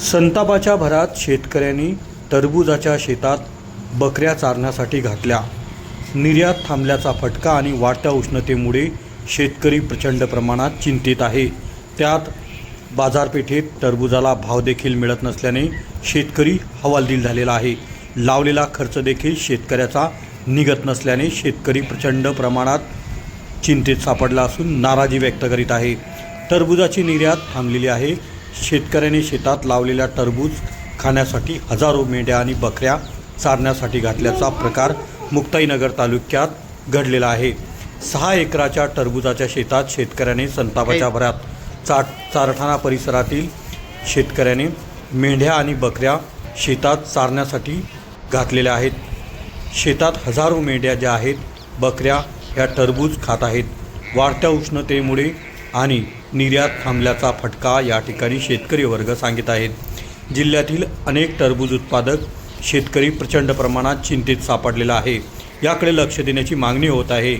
संतापाच्या भरात शेतकऱ्यांनी टरबूजाच्या शेतात बकऱ्या चारण्यासाठी घातल्या। निर्यात थांबल्याचा फटका आणि वाढत्या उष्णतेमुळे शेतकरी प्रचंड प्रमाणात चिंतित आहे। त्यात बाजारपेठेत टरबूजाला भाव देखील मिळत नसल्याने शेतकरी हवालदिल झालेला आहे। लावलेला खर्च देखील शेतकऱ्याचा निघत नसल्याने शेतकरी प्रचंड प्रमाणात चिंतेत सापडला असून नाराजी व्यक्त करीत आहे। टरबूजाची निर्यात थांबलेली आहे। शेतकऱ्याने शेतात लावलेल्या टरबूज खाण्यासाठी हजारो मेंढ्या आणि बकऱ्या चारण्यासाठी घातल्याचा प्रकार मुक्ताईनगर तालुक्यात घडलेला आहे। 6 एकराच्या टरबूजाच्या शेतात शेतकऱ्याने संतापाच्या भरात चारठाणा परिसरातील शेतकऱ्याने मेंढ्या आणि बकऱ्या शेतात चारण्यासाठी घातलेल्या आहेत। शेतात हजारो मेंढ्या ज्या आहेत, बकऱ्या ह्या टरबूज खात आहेत। वाढत्या उष्णतेमुळे आणि निर्यात थांबल्याचा फटका या ठिकाणी शेतकरी वर्ग सांगित आहेत। जिल्ह्यातील अनेक टरबूज उत्पादक शेतकरी प्रचंड प्रमाणात चिंतेत सापडलेला आहे। याकडे लक्ष देण्याची मागणी होत आहे।